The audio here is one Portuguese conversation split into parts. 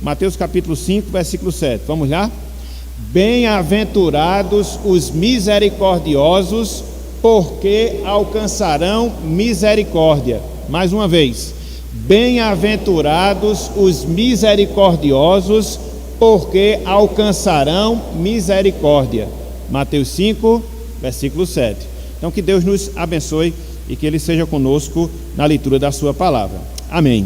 Mateus capítulo 5, versículo 7. Vamos lá? Bem-aventurados os misericordiosos, porque alcançarão misericórdia. Mais uma vez. Bem-aventurados os misericordiosos, porque alcançarão misericórdia. Mateus 5, versículo 7. Então que Deus nos abençoe e que Ele seja conosco na leitura da sua palavra. Amém.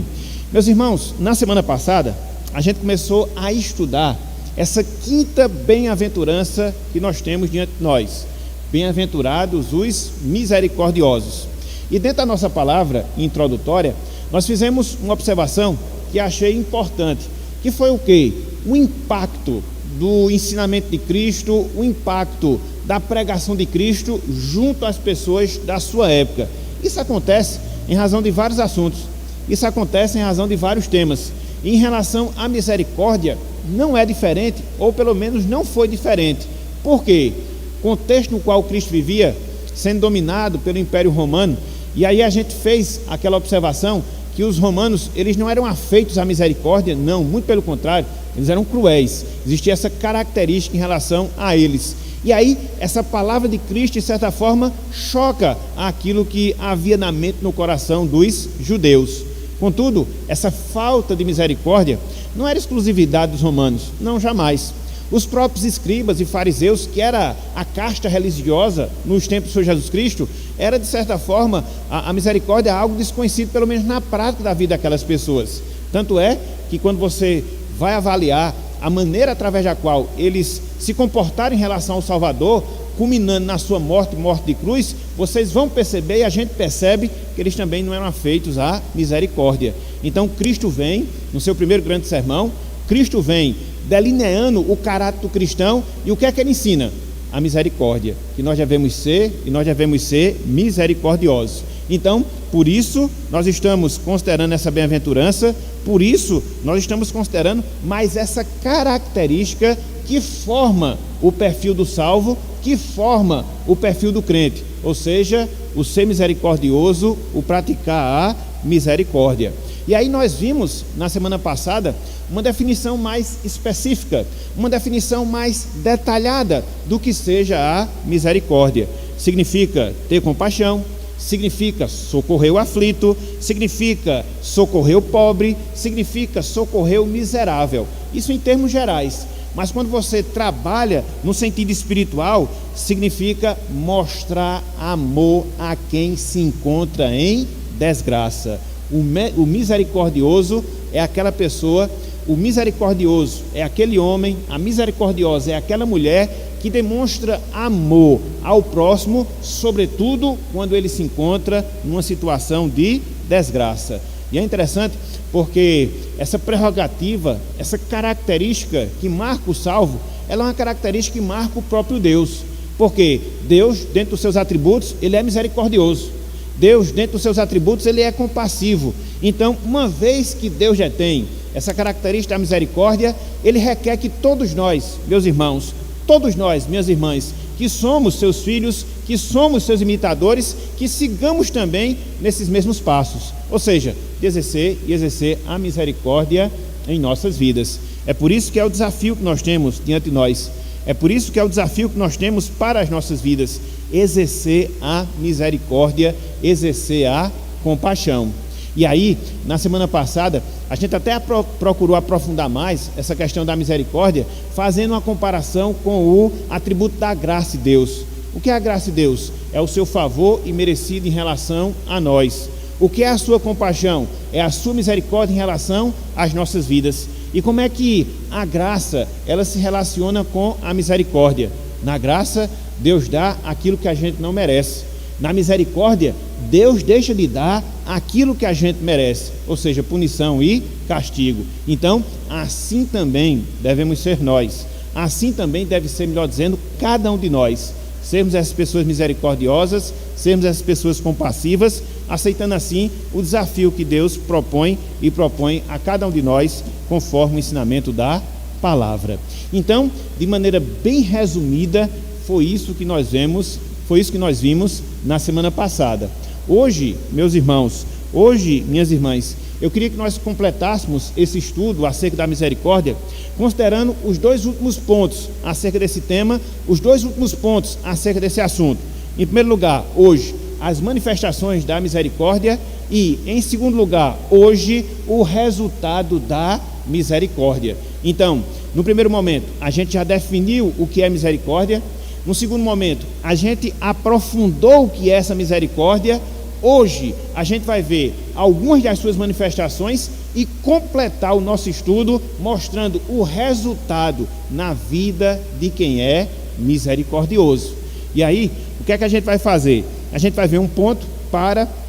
Meus irmãos, na semana passada a gente começou a estudar essa quinta bem-aventurança que nós temos diante de nós. Bem-aventurados os misericordiosos. E dentro da nossa palavra introdutória, nós fizemos uma observação que achei importante, que foi o quê? O impacto do ensinamento de Cristo, o impacto da pregação de Cristo junto às pessoas da sua época. Isso acontece em razão de vários assuntos, isso acontece em razão de vários temas. E em relação à misericórdia, não é diferente, ou pelo menos não foi diferente. Por quê? O contexto no qual Cristo vivia, sendo dominado pelo Império Romano, e aí a gente fez aquela observação que os romanos, eles não eram afeitos à misericórdia, não, muito pelo contrário, eles eram cruéis. Existia essa característica em relação a eles. E aí, essa palavra de Cristo, de certa forma, choca aquilo que havia na mente, no coração dos judeus. Contudo, essa falta de misericórdia não era exclusividade dos romanos, não, jamais. Os próprios escribas e fariseus, que era a casta religiosa nos tempos do Senhor Jesus Cristo, era de certa forma, a misericórdia algo desconhecido, pelo menos na prática da vida daquelas pessoas. Tanto é que quando você vai avaliar a maneira através da qual eles se comportaram em relação ao Salvador, culminando na sua morte de cruz, vocês vão perceber, e a gente percebe, que eles também não eram afeitos à misericórdia. Então Cristo vem, no seu primeiro grande sermão, Cristo vem delineando o caráter do cristão, e o que é que ele ensina? A misericórdia, que nós devemos ser, e nós devemos ser misericordiosos. Então, por isso, nós estamos considerando essa bem-aventurança, por isso, nós estamos considerando mais essa característica que forma o perfil do salvo, que forma o perfil do crente, ou seja, o ser misericordioso, o praticar a misericórdia. E aí nós vimos, na semana passada, uma definição mais específica, uma definição mais detalhada do que seja a misericórdia. Significa ter compaixão, significa socorrer o aflito, significa socorrer o pobre, significa socorrer o miserável. Isso em termos gerais. Mas quando você trabalha no sentido espiritual, significa mostrar amor a quem se encontra em desgraça. O misericordioso é aquela pessoa, o misericordioso é aquele homem, a misericordiosa é aquela mulher que demonstra amor ao próximo, sobretudo quando ele se encontra numa situação de desgraça. E é interessante porque essa prerrogativa, essa característica que marca o salvo, ela é uma característica que marca o próprio Deus. Porque Deus, dentro dos seus atributos, Ele é misericordioso. Deus, dentro dos seus atributos, Ele é compassivo. Então, uma vez que Deus já tem essa característica da misericórdia, Ele requer que todos nós, meus irmãos, todos nós, minhas irmãs, que somos seus filhos, que somos seus imitadores, que sigamos também nesses mesmos passos, ou seja, de exercer a misericórdia em nossas vidas. É por isso que é o desafio que nós temos diante de nós, é por isso que é o desafio que nós temos para as nossas vidas, exercer a misericórdia, exercer a compaixão. E aí, na semana passada, a gente até procurou aprofundar mais essa questão da misericórdia, fazendo uma comparação com o atributo da graça de Deus. O que é a graça de Deus? É o seu favor imerecido em relação a nós. O que é a sua compaixão? É a sua misericórdia em relação às nossas vidas. E como é que a graça, ela se relaciona com a misericórdia? Na graça, Deus dá aquilo que a gente não merece. Na misericórdia, Deus deixa de dar aquilo que a gente merece, ou seja, punição e castigo. Então, assim também devemos ser nós. Assim também deve ser, melhor dizendo, cada um de nós. Sermos essas pessoas misericordiosas, sermos essas pessoas compassivas, aceitando assim o desafio que Deus propõe e propõe a cada um de nós, conforme o ensinamento da palavra. Então, de maneira bem resumida, foi isso que nós vimos na semana passada. Hoje, meus irmãos, hoje, minhas irmãs, Eu queria que nós completássemos esse estudo acerca da misericórdia, considerando os dois últimos pontos acerca desse tema, os dois últimos pontos acerca desse assunto. Em primeiro lugar, hoje, as manifestações da misericórdia e, em segundo lugar, hoje, o resultado da misericórdia. Então, no primeiro momento, a gente já definiu o que é misericórdia. No segundo momento, a gente aprofundou o que é essa misericórdia. Hoje, a gente vai ver algumas das suas manifestações e completar o nosso estudo mostrando o resultado na vida de quem é misericordioso. E aí, o que é que a gente vai fazer? A gente vai ver um ponto,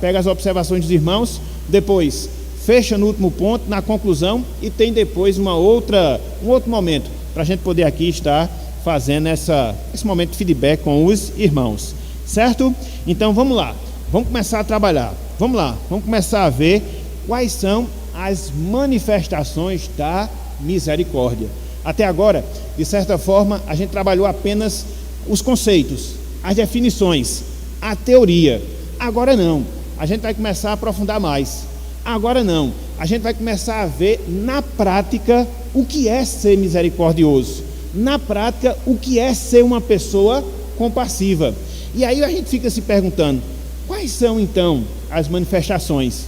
pega as observações dos irmãos, depois fecha no último ponto, na conclusão, e tem depois um outro momento para a gente poder aqui estar fazendo esse momento de feedback com os irmãos, certo? Então vamos lá, vamos começar a trabalhar, vamos começar a ver quais são as manifestações da misericórdia. Até agora, de certa forma, a gente trabalhou apenas os conceitos, as definições, a teoria. Agora não, a gente vai começar a aprofundar mais. Agora não, a gente vai começar a ver na prática o que é ser misericordioso, na prática o que é ser uma pessoa compassiva. E aí a gente fica se perguntando, quais são então as manifestações?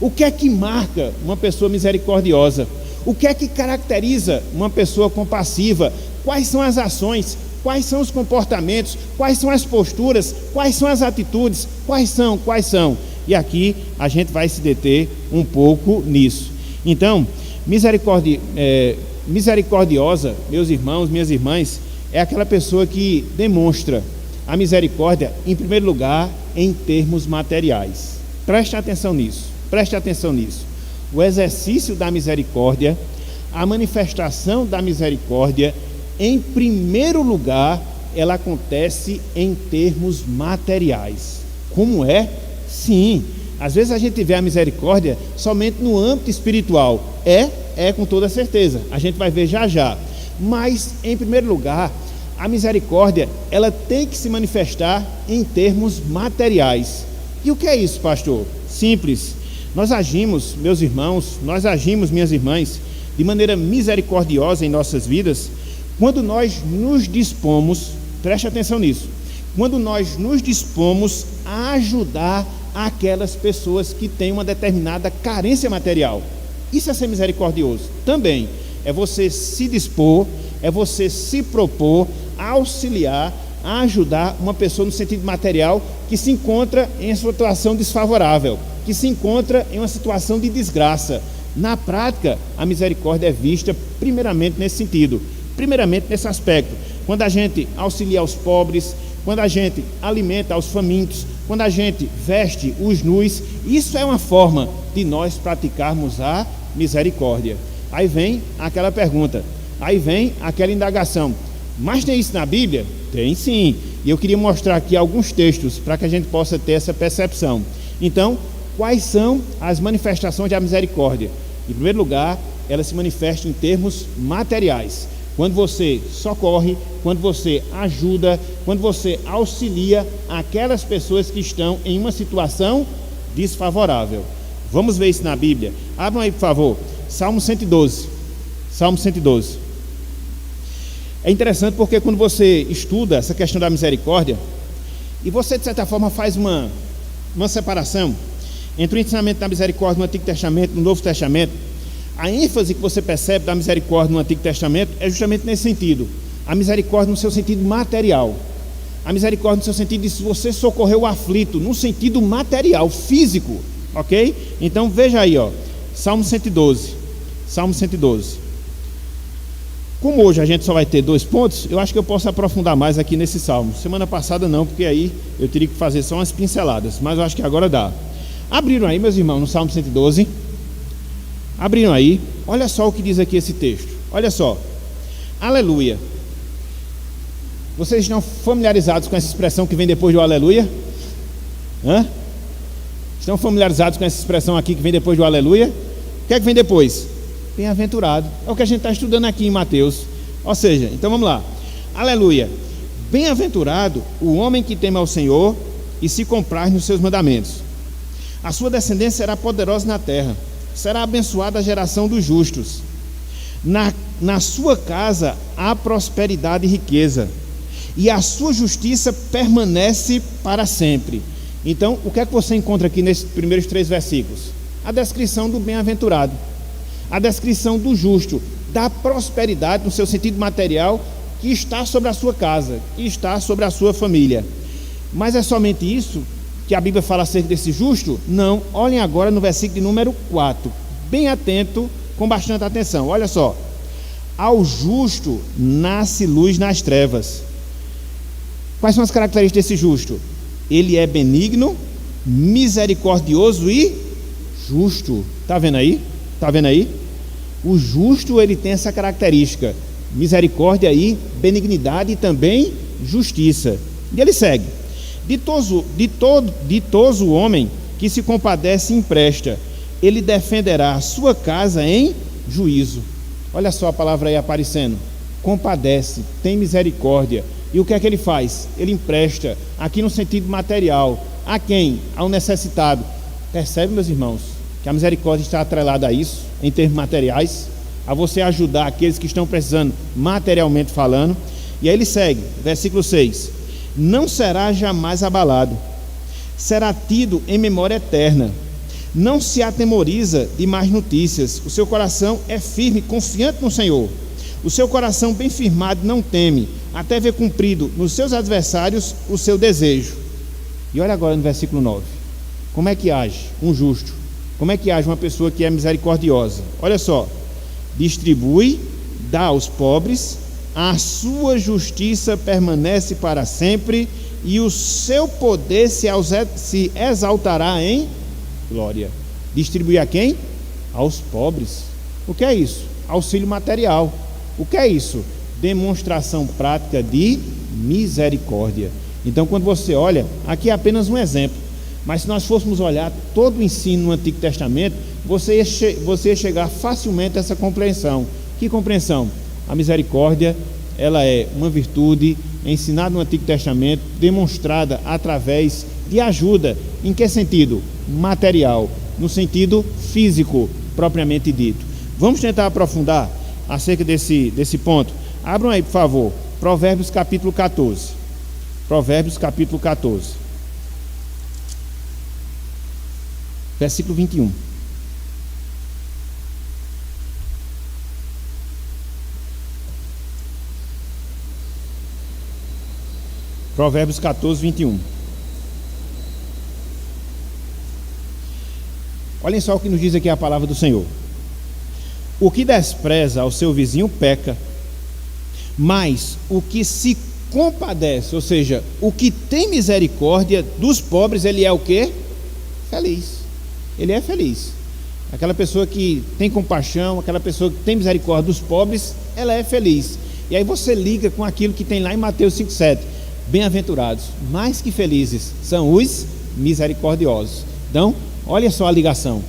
O que é que marca uma pessoa misericordiosa? O que é que caracteriza uma pessoa compassiva? Quais são as ações? Quais são os comportamentos? Quais são as posturas? Quais são as atitudes? Quais são? E aqui a gente vai se deter um pouco nisso. Então, misericordiosa, meus irmãos, minhas irmãs, é aquela pessoa que demonstra a misericórdia, em primeiro lugar, em termos materiais. Preste atenção nisso. O exercício da misericórdia, a manifestação da misericórdia, em primeiro lugar, ela acontece em termos materiais. Como é? Sim, às vezes a gente vê a misericórdia somente no âmbito espiritual. É com toda certeza, a gente vai ver já. Mas, em primeiro lugar, a misericórdia, ela tem que se manifestar em termos materiais. E o que é isso, pastor? Simples. Nós agimos, meus irmãos, minhas irmãs, de maneira misericordiosa em nossas vidas, quando nós nos dispomos, preste atenção nisso, quando nós nos dispomos a ajudar aquelas pessoas que têm uma determinada carência material. Isso é ser misericordioso. Também é você se dispor, é você se propor a auxiliar, a ajudar uma pessoa no sentido material que se encontra em situação desfavorável, que se encontra em uma situação de desgraça. Na prática, a misericórdia é vista primeiramente nesse sentido, primeiramente nesse aspecto. Quando a gente auxilia os pobres, quando a gente alimenta os famintos, quando a gente veste os nus, isso é uma forma de nós praticarmos a misericórdia. Aí vem aquela pergunta, aí vem aquela indagação, mas tem isso na Bíblia? Tem sim, e eu queria mostrar aqui alguns textos para que a gente possa ter essa percepção. Então, quais são as manifestações da misericórdia? Em primeiro lugar, ela se manifesta em termos materiais. Quando você socorre, quando você ajuda, quando você auxilia aquelas pessoas que estão em uma situação desfavorável. Vamos ver isso na Bíblia. Abram aí, por favor, Salmo 112. Salmo 112. É interessante porque quando você estuda essa questão da misericórdia, e você de certa forma faz uma separação entre o ensinamento da misericórdia no Antigo Testamento e no Novo Testamento, a ênfase que você percebe da misericórdia no Antigo Testamento é justamente nesse sentido. A misericórdia no seu sentido material. A misericórdia no seu sentido de se você socorrer o aflito, no sentido material, físico. Ok? Então veja aí, Salmo 112. Salmo 112. Como hoje a gente só vai ter 2 pontos, eu acho que eu posso aprofundar mais aqui nesse salmo. Semana passada não, porque aí eu teria que fazer só umas pinceladas, mas eu acho que agora dá. Abriram aí, meus irmãos, no Salmo 112. Abriram aí, olha só o que diz aqui esse texto. Olha só, aleluia. Vocês estão familiarizados com essa expressão que vem depois do aleluia? Estão familiarizados com essa expressão aqui que vem depois do aleluia? O que é que vem depois? Bem-aventurado. É o que a gente está estudando aqui em Mateus. Ou seja, então vamos lá. Aleluia. Bem-aventurado o homem que teme ao Senhor e se compraz nos seus mandamentos. A sua descendência será poderosa na terra. será abençoada a geração dos justos. Na sua casa há prosperidade e riqueza, e a sua justiça permanece para sempre. Então, o que é que você encontra aqui nesses primeiros 3 versículos? A descrição do bem-aventurado, a descrição do justo, da prosperidade no seu sentido material, que está sobre a sua casa, que está sobre a sua família. Mas é somente isso que a Bíblia fala acerca desse justo? Não. Olhem agora no versículo de número 4, bem atento, com bastante atenção. Olha só: ao justo nasce luz nas trevas. Quais são as características desse justo? Ele é benigno, misericordioso e justo. Está vendo aí? Está vendo aí? O justo, ele tem essa característica: misericórdia e benignidade, e também justiça. E ele segue: ditoso o homem que se compadece e empresta, ele defenderá a sua casa em juízo. Olha só a palavra aí aparecendo: compadece, tem misericórdia. E o que é que ele faz? Ele empresta, aqui no sentido material. A quem? Ao necessitado. Percebe, meus irmãos, que a misericórdia está atrelada a isso, em termos materiais, a você ajudar aqueles que estão precisando materialmente falando. E aí ele segue, versículo 6: não será jamais abalado, será tido em memória eterna, não se atemoriza de más notícias, o seu coração é firme, confiante no Senhor, o seu coração bem firmado não teme, até ver cumprido nos seus adversários o seu desejo. E olha agora no versículo 9, como é que age um justo, como é que age uma pessoa que é misericordiosa? Olha só: distribui, dá aos pobres, a sua justiça permanece para sempre, e o seu poder se exaltará em glória. Distribuir a quem? Aos pobres. O que é isso? Auxílio material. O que é isso? Demonstração prática de misericórdia. Então, quando você olha, aqui é apenas um exemplo, mas se nós fôssemos olhar todo o ensino no Antigo Testamento, você ia chegar facilmente a essa compreensão. Que compreensão? A misericórdia, ela é uma virtude ensinada no Antigo Testamento, demonstrada através de ajuda. Em que sentido? Material, no sentido físico, propriamente dito. Vamos tentar aprofundar acerca desse ponto. Abram aí, por favor, Provérbios capítulo 14. Provérbios capítulo 14, versículo 21. Provérbios 14, 21. Olhem só o que nos diz aqui a palavra do Senhor: o que despreza ao seu vizinho peca, mas o que se compadece, ou seja, o que tem misericórdia dos pobres, ele é o quê? Feliz. Ele é feliz. Aquela pessoa que tem compaixão, aquela pessoa que tem misericórdia dos pobres, ela é feliz. E aí você liga com aquilo que tem lá em Mateus 5,7: bem-aventurados, mais que felizes são os misericordiosos. Então, olha só a ligação,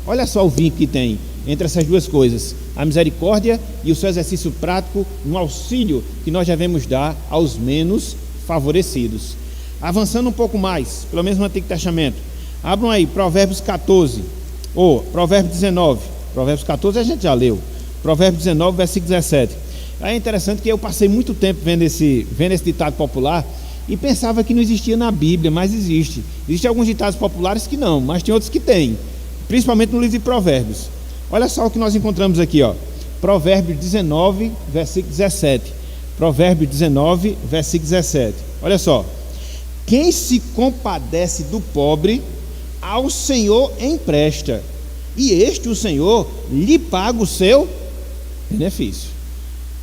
olha só o vínculo que tem entre essas duas coisas: a misericórdia e o seu exercício prático no auxílio que nós devemos dar aos menos favorecidos. Avançando um pouco mais, pelo menos no Antigo Testamento, abram aí Provérbios 14, ou Provérbios 19. Provérbios 14 a gente já leu. Provérbios 19, versículo 17. É interessante que eu passei muito tempo vendo esse ditado popular e pensava que não existia na Bíblia, mas existe. Existem alguns ditados populares que não, mas tem outros que tem, principalmente no livro de Provérbios. Olha só o que nós encontramos aqui, ó. Provérbios 19, versículo 17. Provérbios 19, versículo 17. Olha só: quem se compadece do pobre, ao Senhor empresta, e este o Senhor lhe paga o seu benefício.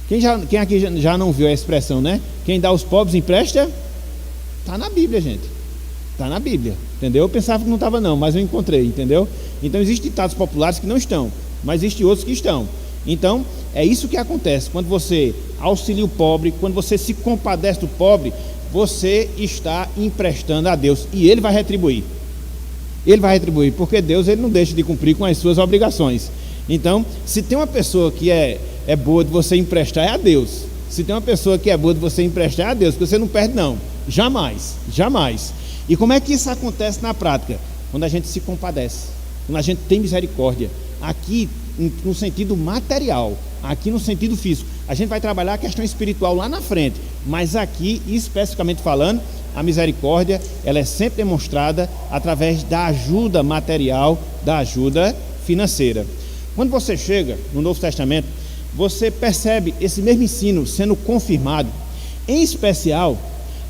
Quem aqui já não viu a expressão, né? Quem dá aos pobres empresta? Está na Bíblia, gente. Está na Bíblia, entendeu? Eu pensava que não estava não, mas eu encontrei, entendeu? Então existem ditados populares que não estão, mas existem outros que estão. Então é isso que acontece quando você auxilia o pobre, quando você se compadece do pobre, você está emprestando a Deus e Ele vai retribuir. Ele vai retribuir, porque Deus, ele não deixa de cumprir com as suas obrigações. Então, se tem uma pessoa que é boa de você emprestar, é a Deus. Se tem uma pessoa que é boa de você emprestar, é a Deus, porque você não perde não, jamais, jamais. E como é que isso acontece na prática? Quando a gente se compadece, quando a gente tem misericórdia. aqui no sentido material, aqui no sentido físico. A gente vai trabalhar a questão espiritual lá na frente, mas aqui, especificamente falando, a misericórdia, ela é sempre demonstrada através da ajuda material, da ajuda financeira. Quando você chega no Novo Testamento, você percebe esse mesmo ensino sendo confirmado, em especial,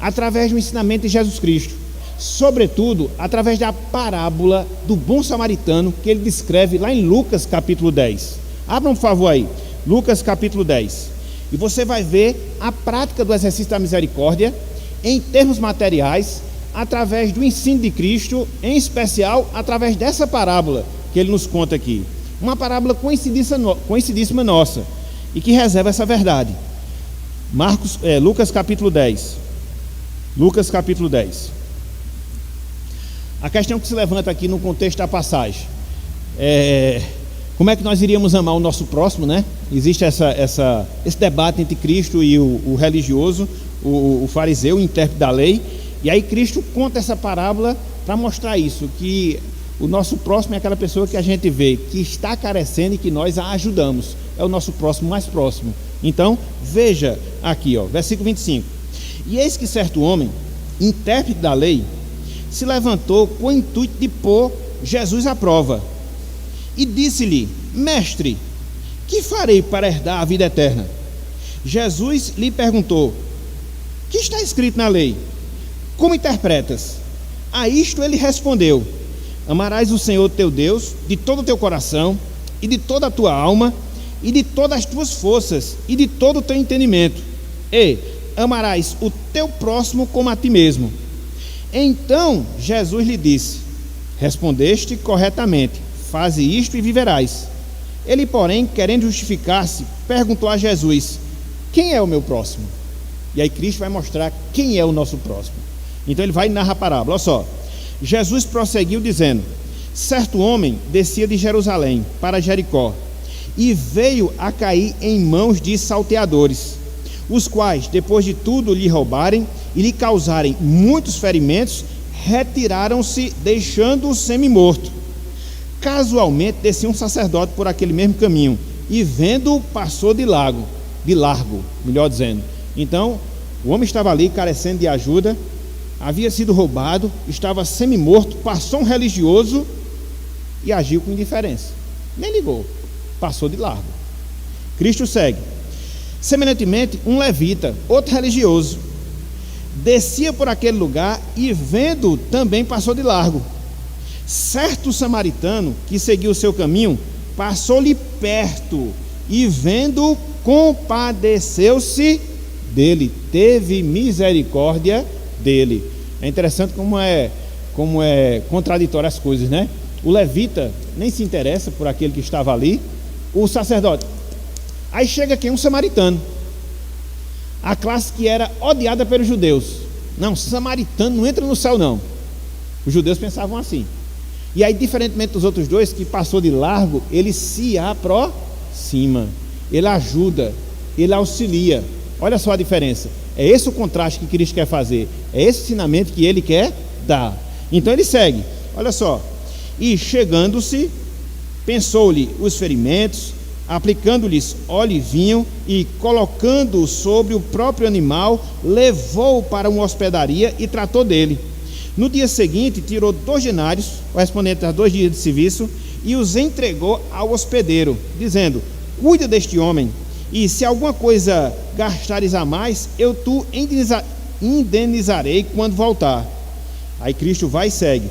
através do ensinamento de Jesus Cristo, sobretudo, através da parábola do bom samaritano, que ele descreve lá em Lucas capítulo 10. Abram, por favor, aí, Lucas capítulo 10, e você vai ver a prática do exercício da misericórdia, em termos materiais, através do ensino de Cristo, em especial, através dessa parábola que ele nos conta aqui. Uma parábola conhecidíssima nossa, e que reserva essa verdade. Lucas capítulo 10. Lucas capítulo 10. A questão que se levanta aqui no contexto da passagem como é que nós iríamos amar o nosso próximo, né? Existe esse debate entre Cristo e o religioso, o fariseu, o intérprete da lei. E aí Cristo conta essa parábola para mostrar isso, que o nosso próximo é aquela pessoa que a gente vê que está carecendo e que nós a ajudamos. É o nosso próximo mais próximo. Então, veja aqui, versículo 25. E eis que certo homem, intérprete da lei, se levantou com o intuito de pôr Jesus à prova. E disse-lhe: Mestre, que farei para herdar a vida eterna? Jesus lhe perguntou: que está escrito na lei? Como interpretas? A isto ele respondeu: amarás o Senhor teu Deus de todo o teu coração, e de toda a tua alma, e de todas as tuas forças, e de todo o teu entendimento, e amarás o teu próximo como a ti mesmo. Então Jesus lhe disse: respondeste corretamente, faze isto e viverás. Ele, porém, querendo justificar-se, perguntou a Jesus: quem é o meu próximo? E aí Cristo vai mostrar quem é o nosso próximo. Então ele vai narrar a parábola. Olha só, Jesus prosseguiu dizendo: certo homem descia de Jerusalém para Jericó, e veio a cair em mãos de salteadores, os quais, depois de tudo lhe roubarem e lhe causarem muitos ferimentos, retiraram-se, deixando-o semi-morto. Casualmente descia um sacerdote por aquele mesmo caminho, e vendo-o, passou de largo, melhor dizendo. Então o homem estava ali carecendo de ajuda, havia sido roubado, estava semi-morto, passou um religioso e agiu com indiferença, nem ligou, passou de largo. Cristo segue: semelhantemente um levita, outro religioso, descia por aquele lugar e vendo também passou de largo. Certo samaritano que seguiu o seu caminho passou-lhe perto e vendo compadeceu-se dele, teve misericórdia dele. É interessante como é contraditório as coisas, né? O levita nem se interessa por aquele que estava ali, o sacerdote. Aí chega aqui um samaritano, a classe que era odiada pelos judeus. Não, samaritano não entra no céu não. Os judeus pensavam assim. E aí, diferentemente dos outros dois, que passou de largo, ele se aproxima, ele ajuda, ele auxilia. Olha só a diferença. É esse o contraste que Cristo quer fazer, é esse ensinamento que ele quer dar. Então ele segue, olha só: e chegando-se, pensou-lhe os ferimentos, aplicando-lhes óleo e vinho, e colocando-o sobre o próprio animal, levou-o para uma hospedaria e tratou dele. No dia seguinte, tirou 2 denários, correspondentes a 2 dias de serviço, e os entregou ao hospedeiro, dizendo: cuida deste homem, e se alguma coisa gastares a mais, eu te indenizarei quando voltar. Aí Cristo vai e segue: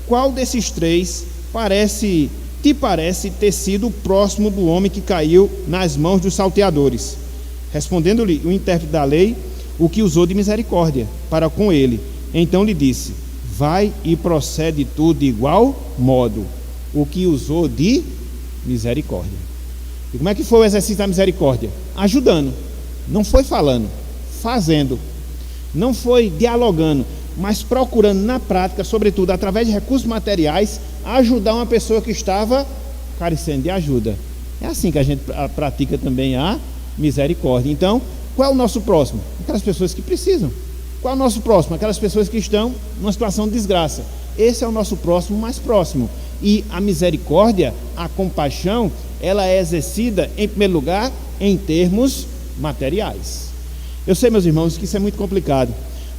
qual desses 3 te parece ter sido próximo do homem que caiu nas mãos dos salteadores? Respondendo-lhe o intérprete da lei, o que usou de misericórdia para com ele. Então lhe disse: vai e procede tu de igual modo, o que usou de misericórdia. E como é que foi o exercício da misericórdia? Ajudando, não foi falando, fazendo, não foi dialogando, mas procurando na prática, sobretudo através de recursos materiais, ajudar uma pessoa que estava carecendo de ajuda. É assim que a gente pratica também a misericórdia. Então, qual é o nosso próximo? Aquelas pessoas que precisam. Qual é o nosso próximo? Aquelas pessoas que estão numa situação de desgraça. Esse é o nosso próximo mais próximo. E a misericórdia, a compaixão, ela é exercida, em primeiro lugar, em termos materiais. Eu sei, meus irmãos, que isso é muito complicado,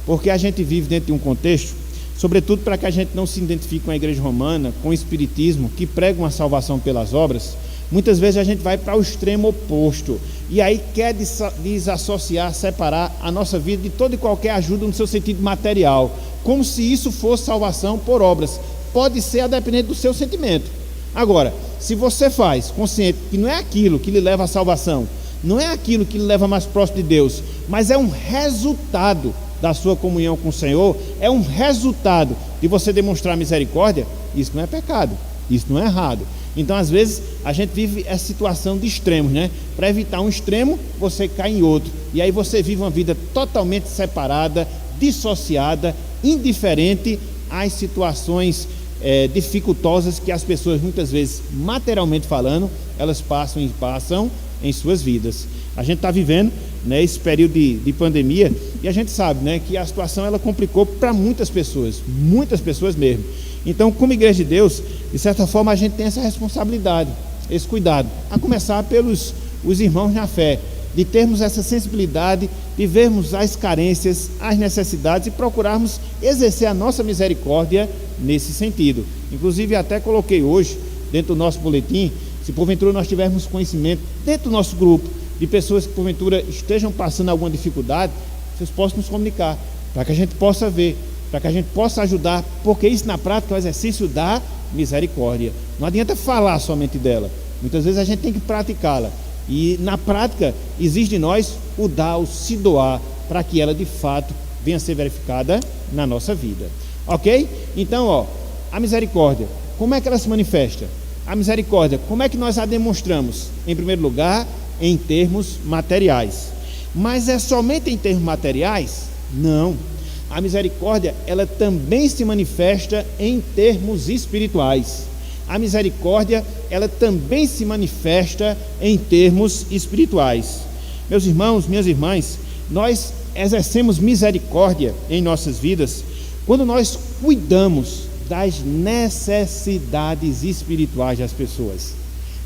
porque a gente vive dentro de um contexto, sobretudo para que a gente não se identifique com a igreja romana, com o espiritismo, que prega uma salvação pelas obras. Muitas vezes a gente vai para o extremo oposto, e aí quer desassociar, separar a nossa vida de toda e qualquer ajuda no seu sentido material, como se isso fosse salvação por obras. Pode ser a depender do seu sentimento. Agora, se você faz consciente que não é aquilo que lhe leva à salvação, não é aquilo que lhe leva mais próximo de Deus, mas é um resultado da sua comunhão com o Senhor, é um resultado de você demonstrar misericórdia, isso não é pecado, isso não é errado. Então, às vezes, a gente vive essa situação de extremos, né? Para evitar um extremo, você cai em outro, e aí você vive uma vida totalmente separada, dissociada, indiferente às situações dificultosas que as pessoas, muitas vezes, materialmente falando, elas passam em suas vidas. A gente está vivendo, né, esse período de pandemia, e a gente sabe, né, que a situação ela complicou para muitas pessoas mesmo. Então, como igreja de Deus, de certa forma a gente tem essa responsabilidade, esse cuidado, a começar pelos os irmãos na fé, de termos essa sensibilidade, de vermos as carências, as necessidades e procurarmos exercer a nossa misericórdia nesse sentido. Inclusive, até coloquei hoje, dentro do nosso boletim, se porventura nós tivermos conhecimento dentro do nosso grupo, de pessoas que porventura estejam passando alguma dificuldade, vocês possam nos comunicar, para que a gente possa ver, para que a gente possa ajudar, porque isso na prática é o exercício da misericórdia. Não adianta falar somente dela, muitas vezes a gente tem que praticá-la, e na prática exige de nós o dar, o se doar, para que ela de fato venha a ser verificada na nossa vida. Ok? Então, a misericórdia, como é que ela se manifesta? A misericórdia, como é que nós a demonstramos? Em primeiro lugar, em termos materiais. Mas é somente em termos materiais? Não. A misericórdia, ela também se manifesta em termos espirituais. A misericórdia, ela também se manifesta em termos espirituais. Meus irmãos, minhas irmãs, nós exercemos misericórdia em nossas vidas quando nós cuidamos das necessidades espirituais das pessoas.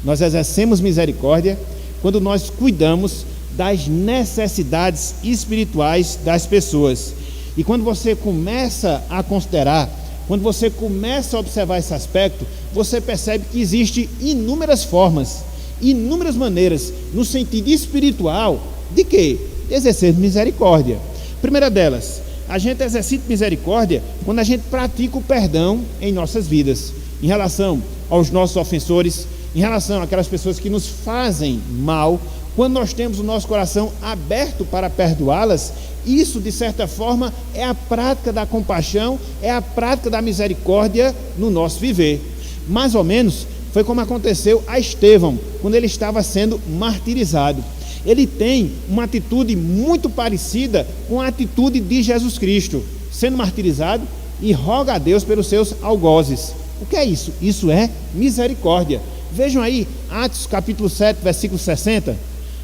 Nós exercemos misericórdia quando nós cuidamos das necessidades espirituais das pessoas. E quando você começa a considerar, quando você começa a observar esse aspecto, você percebe que existe inúmeras formas, inúmeras maneiras, no sentido espiritual, de quê? De exercer misericórdia. Primeira delas, a gente exercita misericórdia quando a gente pratica o perdão em nossas vidas, em relação aos nossos ofensores, em relação àquelas pessoas que nos fazem mal. Quando nós temos o nosso coração aberto para perdoá-las, isso de certa forma é a prática da compaixão, é a prática da misericórdia no nosso viver. Mais ou menos foi como aconteceu a Estevão, quando ele estava sendo martirizado. Ele tem uma atitude muito parecida com a atitude de Jesus Cristo, sendo martirizado, e roga a Deus pelos seus algozes. O que é isso? Isso é misericórdia. Vejam aí, Atos capítulo 7, versículo 60.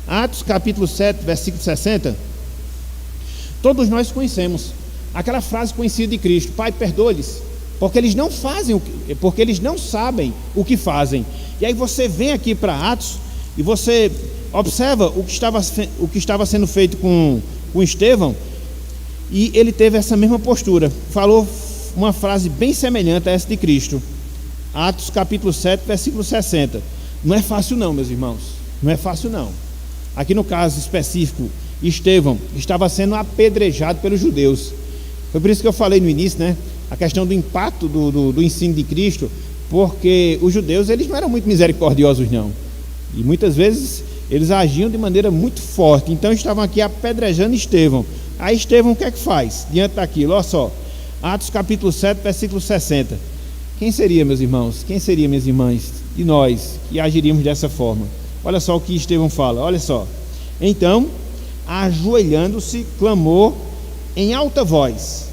Atos capítulo 7, versículo 60. Todos nós conhecemos aquela frase conhecida de Cristo: Pai, perdoa-lhes, porque eles não sabem o que fazem. E aí você vem aqui para Atos e você observa o que estava sendo feito com Estevão, e ele teve essa mesma postura, falou uma frase bem semelhante a essa de Cristo. Atos capítulo 7, versículo 60. Não é fácil não, meus irmãos, não é fácil não. Aqui no caso específico, Estevão estava sendo apedrejado pelos judeus. Foi por isso que eu falei no início, né, a questão do impacto do ensino de Cristo, porque os judeus, eles não eram muito misericordiosos não, e muitas vezes eles agiam de maneira muito forte. Então estavam aqui apedrejando Estevão. Aí Estevão o que é que faz diante daquilo? Olha só, Atos capítulo 7, versículo 60. Quem seria, meus irmãos? Quem seria, minhas irmãs? E nós que agiríamos dessa forma? Olha só o que Estevão fala, olha só. Então, ajoelhando-se, clamou em alta voz: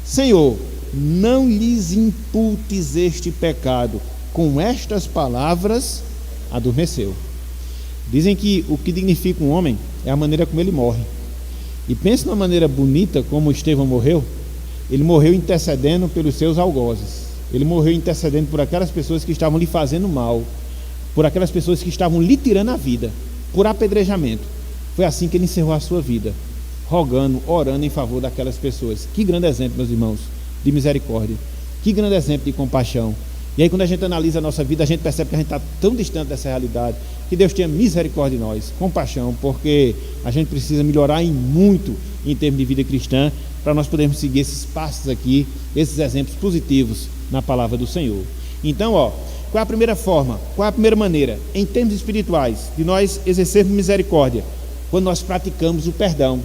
Senhor, não lhes imputes este pecado. Com estas palavras adormeceu. Dizem que o que dignifica um homem é a maneira como ele morre. E pense numa maneira bonita como Estevão morreu. Ele morreu intercedendo pelos seus algozes. Ele morreu intercedendo por aquelas pessoas que estavam lhe fazendo mal, por aquelas pessoas que estavam lhe tirando a vida, por apedrejamento. Foi assim que ele encerrou a sua vida, rogando, orando em favor daquelas pessoas. Que grande exemplo, meus irmãos, de misericórdia. Que grande exemplo de compaixão. E aí, quando a gente analisa a nossa vida, a gente percebe que a gente está tão distante dessa realidade. Que Deus tenha misericórdia de nós, compaixão, porque a gente precisa melhorar muito em termos de vida cristã, para nós podermos seguir esses passos aqui, esses exemplos positivos na palavra do Senhor. Então, qual é a primeira forma, qual é a primeira maneira, em termos espirituais, de nós exercermos misericórdia? Quando nós praticamos o perdão.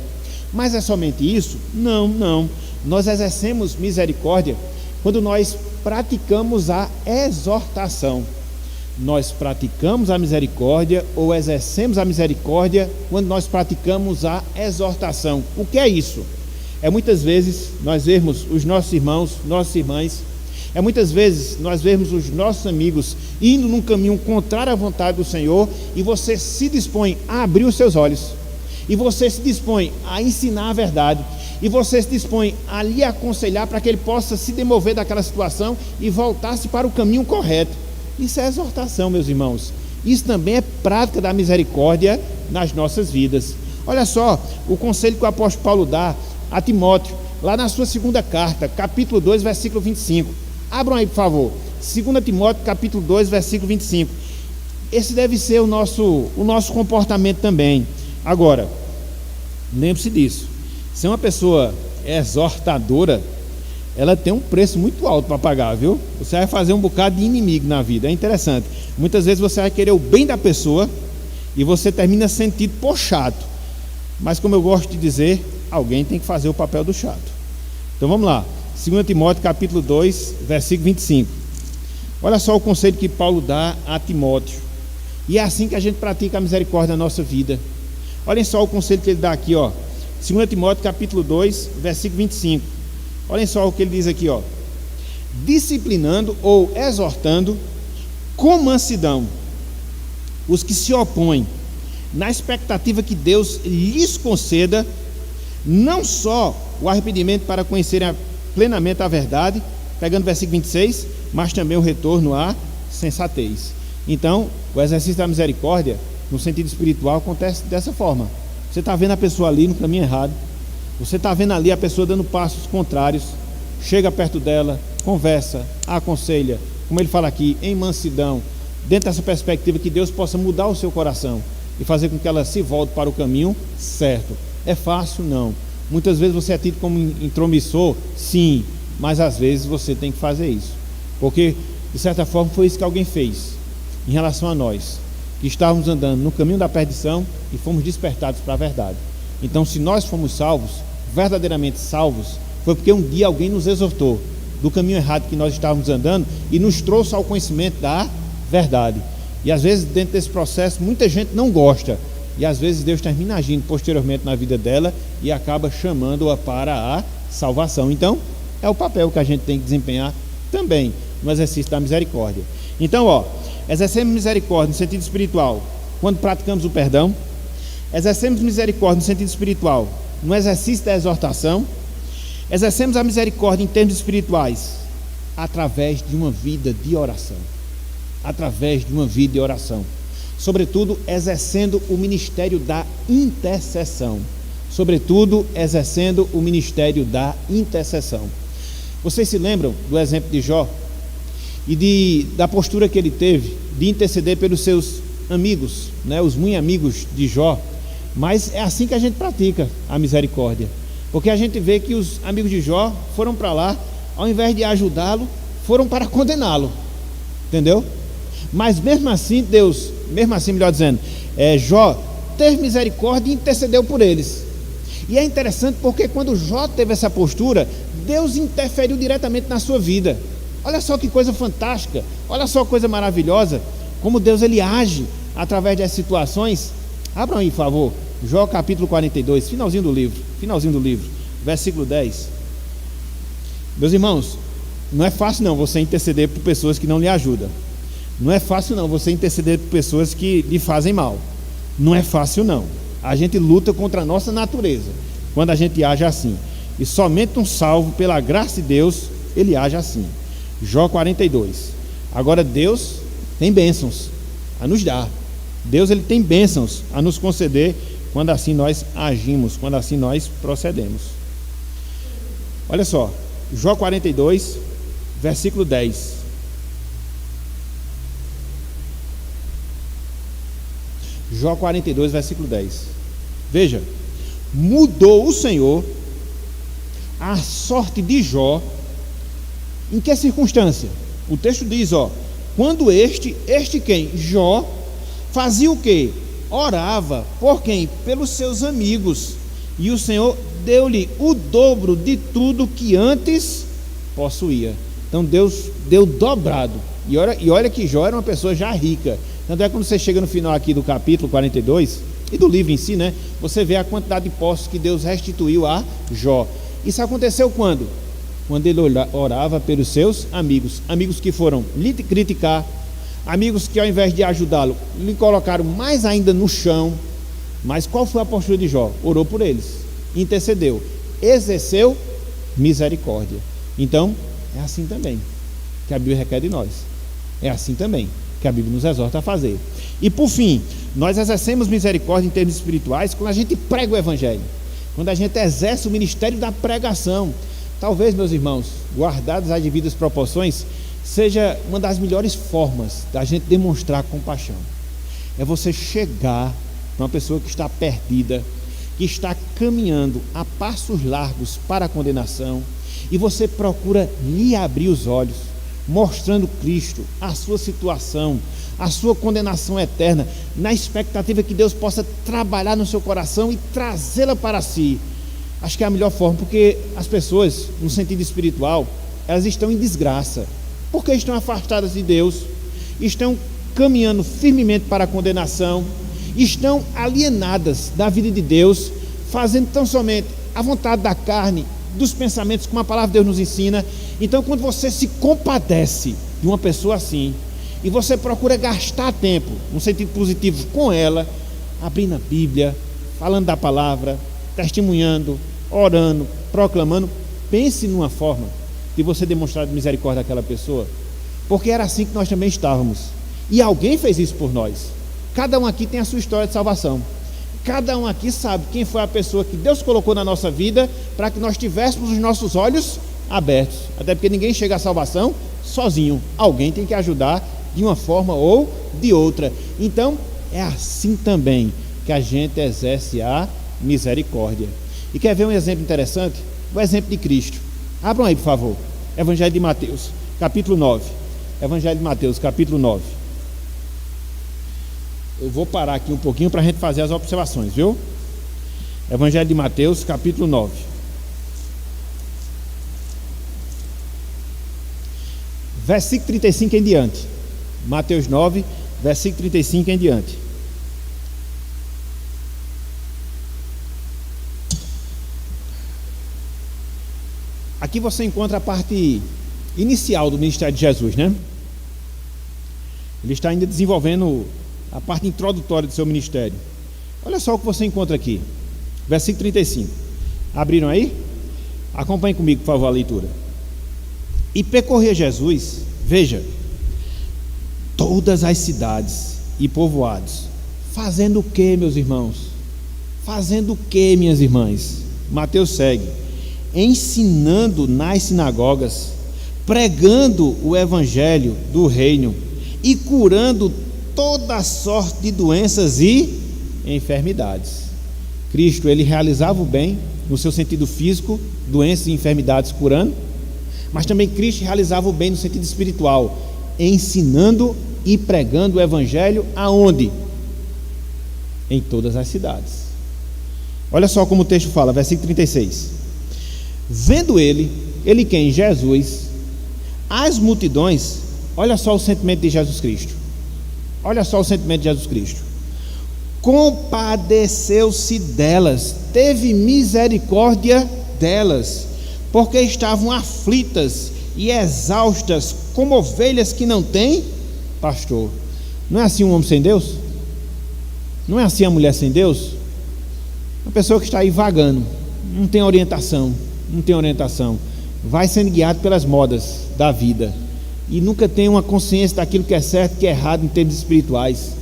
Mas é somente isso? Não. Nós exercemos misericórdia quando nós praticamos a exortação. Nós praticamos a misericórdia ou exercemos a misericórdia quando nós praticamos a exortação. O que é isso? É muitas vezes nós vermos os nossos irmãos, nossas irmãs, é muitas vezes nós vermos os nossos amigos indo num caminho contrário à vontade do Senhor, e você se dispõe a abrir os seus olhos, e você se dispõe a ensinar a verdade, e você se dispõe a lhe aconselhar para que ele possa se demover daquela situação e voltar-se para o caminho correto. Isso é exortação, meus irmãos. Isso também é prática da misericórdia nas nossas vidas. Olha só o conselho que o apóstolo Paulo dá a Timóteo, lá na sua segunda carta, capítulo 2, versículo 25. Abram aí, por favor. 2 Timóteo, capítulo 2, versículo 25. Esse deve ser o nosso comportamento também. Agora, lembre-se disso. Se uma pessoa é exortadora, ela tem um preço muito alto para pagar, viu? Você vai fazer um bocado de inimigo na vida. É interessante. Muitas vezes você vai querer o bem da pessoa e você termina sentindo por chato. Mas, como eu gosto de dizer, alguém tem que fazer o papel do chato. Então vamos lá. 2 Timóteo capítulo 2, versículo 25. Olha só o conselho que Paulo dá a Timóteo. E é assim que a gente pratica a misericórdia na nossa vida. Olhem só o conselho que ele dá aqui, 2 Timóteo capítulo 2, versículo 25. Olhem só o que ele diz aqui, disciplinando ou exortando com mansidão os que se opõem, na expectativa que Deus lhes conceda não só o arrependimento para conhecerem plenamente a verdade, pegando o versículo 26, mas também o retorno à sensatez. Então, o exercício da misericórdia, no sentido espiritual, acontece dessa forma. Você está vendo a pessoa ali no caminho errado, você está vendo ali a pessoa dando passos contrários, chega perto dela, conversa, aconselha, como ele fala aqui, em mansidão, dentro dessa perspectiva que Deus possa mudar o seu coração e fazer com que ela se volte para o caminho certo. É fácil? Não. Muitas vezes você é tido como intromissor? Sim, mas às vezes você tem que fazer isso, porque de certa forma foi isso que alguém fez em relação a nós, que estávamos andando no caminho da perdição e fomos despertados para a verdade. Então, se nós fomos salvos, verdadeiramente salvos, foi porque um dia alguém nos exortou do caminho errado que nós estávamos andando e nos trouxe ao conhecimento da verdade. E às vezes dentro desse processo muita gente não gosta, e às vezes Deus termina agindo posteriormente na vida dela e acaba chamando-a para a salvação. Então é o papel que a gente tem que desempenhar também no exercício da misericórdia. Então, exercemos misericórdia no sentido espiritual quando praticamos o perdão, exercemos misericórdia no sentido espiritual no exercício da exortação, exercemos a misericórdia em termos espirituais através de uma vida de oração, sobretudo exercendo o ministério da intercessão, Vocês se lembram do exemplo de Jó e da postura que ele teve de interceder pelos seus amigos, os muito amigos de Jó? Mas é assim que a gente pratica a misericórdia, porque a gente vê que os amigos de Jó foram para lá, ao invés de ajudá-lo, foram para condená-lo, entendeu? Mas mesmo assim melhor dizendo, Jó teve misericórdia e intercedeu por eles. E é interessante porque quando Jó teve essa postura, Deus interferiu diretamente na sua vida. Olha só que coisa fantástica, olha só que coisa maravilhosa, como Deus ele age através das situações. Abram aí, por favor, Jó capítulo 42, finalzinho do livro, versículo 10. Meus irmãos, não é fácil não você interceder por pessoas que não lhe ajudam. Não é fácil não você interceder por pessoas que lhe fazem mal. Não é fácil não. A gente luta contra a nossa natureza quando a gente age assim. E somente um salvo pela graça de Deus, ele age assim. Jó 42. Agora Deus tem bênçãos a nos dar. Deus ele tem bênçãos a nos conceder quando assim nós agimos, quando assim nós procedemos. Olha só, Jó 42, versículo 10. Jó 42, versículo 10. Veja, mudou o Senhor a sorte de Jó. Em que circunstância? O texto diz, quando este quem? Jó, fazia o quê? Orava por quem? Pelos seus amigos, e o Senhor deu-lhe o dobro de tudo que antes possuía. Então Deus deu dobrado, e olha que Jó era uma pessoa já rica. Tanto é que quando você chega no final aqui do capítulo 42 e do livro em si, né, você vê a quantidade de posses que Deus restituiu a Jó. Isso aconteceu quando? Quando ele orava pelos seus amigos, amigos que foram lhe criticar, amigos que ao invés de ajudá-lo, lhe colocaram mais ainda no chão. Mas qual foi a postura de Jó? Orou por eles, intercedeu, exerceu misericórdia. Então, é assim também que a Bíblia requer de nós. É assim também que a Bíblia nos exorta a fazer. E por fim, nós exercemos misericórdia em termos espirituais quando a gente prega o Evangelho, quando a gente exerce o ministério da pregação. Talvez, meus irmãos, guardadas as devidas proporções, seja uma das melhores formas da gente demonstrar compaixão. É você chegar para uma pessoa que está perdida, que está caminhando a passos largos para a condenação, e você procura lhe abrir os olhos, mostrando Cristo, a sua situação, a sua condenação eterna, na expectativa que Deus possa trabalhar no seu coração e trazê-la para si. Acho que é a melhor forma, porque as pessoas, no sentido espiritual, elas estão em desgraça, porque estão afastadas de Deus, estão caminhando firmemente para a condenação, estão alienadas da vida de Deus, fazendo tão somente a vontade da carne, dos pensamentos, como a palavra de Deus nos ensina. Então, quando você se compadece de uma pessoa assim, e você procura gastar tempo, no sentido positivo, com ela, abrindo a Bíblia, falando da palavra, testemunhando, orando, proclamando, pense numa forma de você demonstrar misericórdia àquela pessoa, porque era assim que nós também estávamos, e alguém fez isso por nós. Cada um aqui tem a sua história de salvação, cada um aqui sabe quem foi a pessoa que Deus colocou na nossa vida, para que nós tivéssemos os nossos olhos abertos, até porque ninguém chega à salvação sozinho, alguém tem que ajudar de uma forma ou de outra. Então é assim também que a gente exerce a misericórdia. E quer ver um exemplo interessante? O exemplo de Cristo. Abram aí, por favor, Evangelho de Mateus, capítulo 9. Evangelho de Mateus, capítulo 9. Eu vou parar aqui um pouquinho para a gente fazer as observações, viu? Evangelho de Mateus, capítulo 9. Versículo 35 em diante. Mateus 9, versículo 35 em diante. Aqui você encontra a parte inicial do ministério de Jesus, né? Ele está ainda desenvolvendo a parte introdutória do seu ministério. Olha só o que você encontra aqui. Versículo 35. Abriram aí? Acompanhe comigo, por favor, a leitura. E percorria Jesus, veja, todas as cidades e povoados, fazendo o que, meus irmãos? Fazendo o que, minhas irmãs? Mateus segue: ensinando nas sinagogas, pregando o evangelho do reino e curando toda sorte de doenças e enfermidades. Cristo, ele realizava o bem no seu sentido físico, doenças e enfermidades curando, mas também Cristo realizava o bem no sentido espiritual, ensinando e pregando o evangelho aonde? Em todas as cidades. Olha só como o texto fala, versículo 36. Vendo ele quem? Jesus, as multidões, olha só o sentimento de Jesus Cristo. Olha só o sentimento de Jesus Cristo. Compadeceu-se delas, teve misericórdia delas, porque estavam aflitas e exaustas, como ovelhas que não têm pastor. Não é assim um homem sem Deus? Não é assim a mulher sem Deus? Uma pessoa que está aí vagando, não tem orientação, vai sendo guiado pelas modas da vida, e nunca tem uma consciência daquilo que é certo e que é errado em termos espirituais.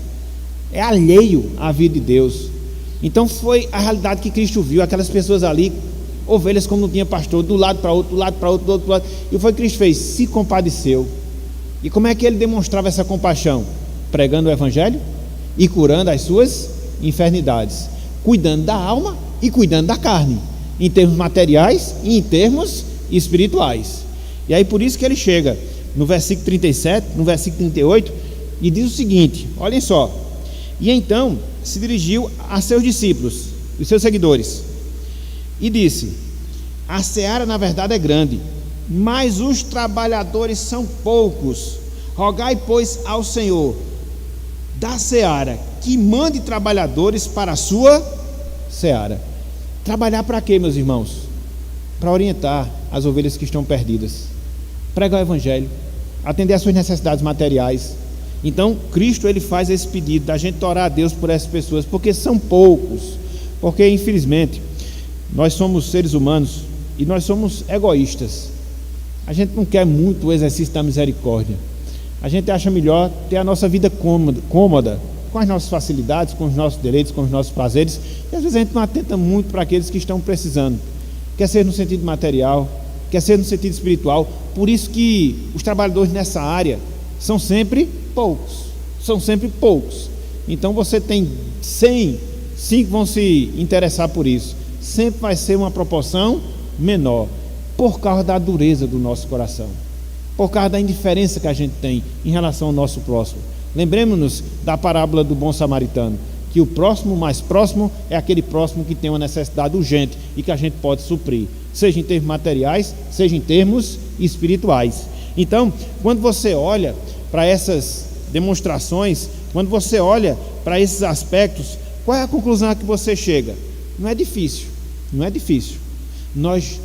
É alheio à vida de Deus. Então foi a realidade que Cristo viu, aquelas pessoas ali, ovelhas como não tinha pastor, do lado para outro, do lado para outro, do outro lado. E foi o que Cristo fez, se compadeceu. E como é que ele demonstrava essa compaixão? Pregando o evangelho e curando as suas enfermidades, cuidando da alma e cuidando da carne, em termos materiais e em termos espirituais. E aí por isso que ele chega no versículo 37, no versículo 38, e diz o seguinte, olhem só: e então se dirigiu a seus discípulos, os seus seguidores, e disse: a seara na verdade é grande, mas os trabalhadores são poucos. Rogai, pois, ao Senhor da seara que mande trabalhadores para a sua seara. Trabalhar para quê, meus irmãos? Para orientar as ovelhas que estão perdidas, pregar o evangelho, atender às suas necessidades materiais. Então Cristo, ele faz esse pedido da gente orar a Deus por essas pessoas, porque são poucos, porque infelizmente nós somos seres humanos e nós somos egoístas. A gente não quer muito o exercício da misericórdia. A gente acha melhor ter a nossa vida cômoda, com as nossas facilidades, com os nossos direitos, com os nossos prazeres, e às vezes a gente não atenta muito para aqueles que estão precisando, quer ser no sentido material, quer ser no sentido espiritual. Por isso que os trabalhadores nessa área são sempre poucos, então você tem 100, 5 vão se interessar por isso, sempre vai ser uma proporção menor, por causa da dureza do nosso coração, por causa da indiferença que a gente tem em relação ao nosso próximo. Lembremos-nos da parábola do bom samaritano, que o próximo mais próximo é aquele próximo que tem uma necessidade urgente e que a gente pode suprir, seja em termos materiais, seja em termos espirituais. Então, quando você olha para essas demonstrações, quando você olha para esses aspectos, qual é a conclusão a que você chega? Não é difícil nós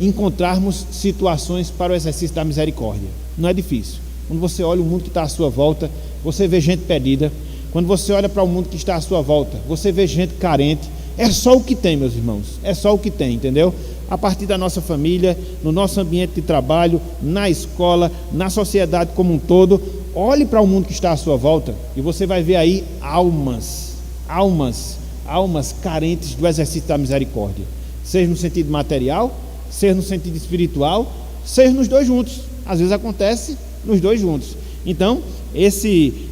encontrarmos situações para o exercício da misericórdia. Não é difícil. Quando você olha o mundo que está à sua volta, você vê gente perdida. Quando você olha para o mundo que está à sua volta, você vê gente carente. É só o que tem, meus irmãos, é só o que tem, entendeu? A partir da nossa família, no nosso ambiente de trabalho, na escola, na sociedade como um todo, olhe para o mundo que está à sua volta e você vai ver aí almas carentes do exercício da misericórdia, seja no sentido material, seja no sentido espiritual, seja nos dois juntos. Às vezes acontece nos dois juntos. Então,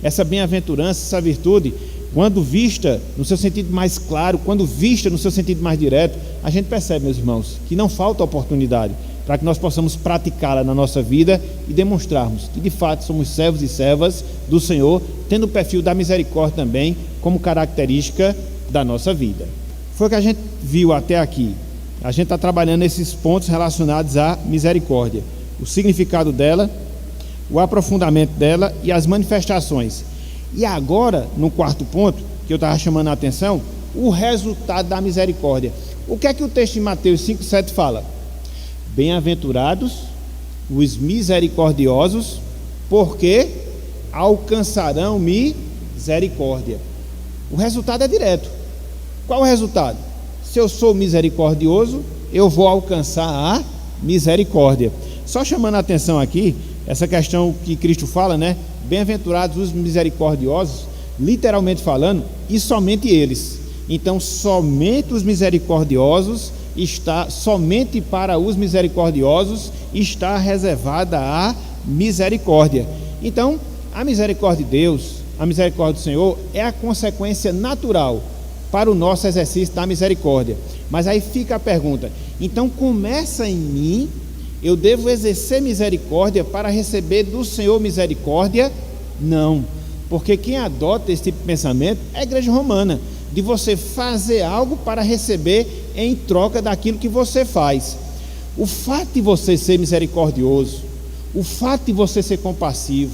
essa bem-aventurança, essa virtude, quando vista no seu sentido mais claro, quando vista no seu sentido mais direto, a gente percebe, meus irmãos, que não falta oportunidade para que nós possamos praticá-la na nossa vida e demonstrarmos que de fato somos servos e servas do Senhor, tendo o perfil da misericórdia também como característica da nossa vida. Foi o que a gente viu até aqui. A gente está trabalhando esses pontos relacionados à misericórdia, o significado dela, o aprofundamento dela e as manifestações. E agora, no quarto ponto, que eu estava chamando a atenção, o resultado da misericórdia. O que é que o texto de Mateus 5,7 fala? Bem-aventurados os misericordiosos, porque alcançarão misericórdia. O resultado é direto. Qual o resultado? Se eu sou misericordioso, eu vou alcançar a misericórdia. Só chamando a atenção aqui, essa questão que Cristo fala, né? Bem-aventurados os misericordiosos, literalmente falando, e somente eles. Então, somente os misericordiosos somente para os misericordiosos está reservada a misericórdia. Então, a misericórdia de Deus, a misericórdia do Senhor é a consequência natural para o nosso exercício da misericórdia. Mas aí fica a pergunta: então começa em mim? Eu devo exercer misericórdia para receber do Senhor misericórdia? Não, porque quem adota esse tipo de pensamento é a igreja romana, de você fazer algo para receber em troca daquilo que você faz. O fato de você ser misericordioso, o fato de você ser compassivo,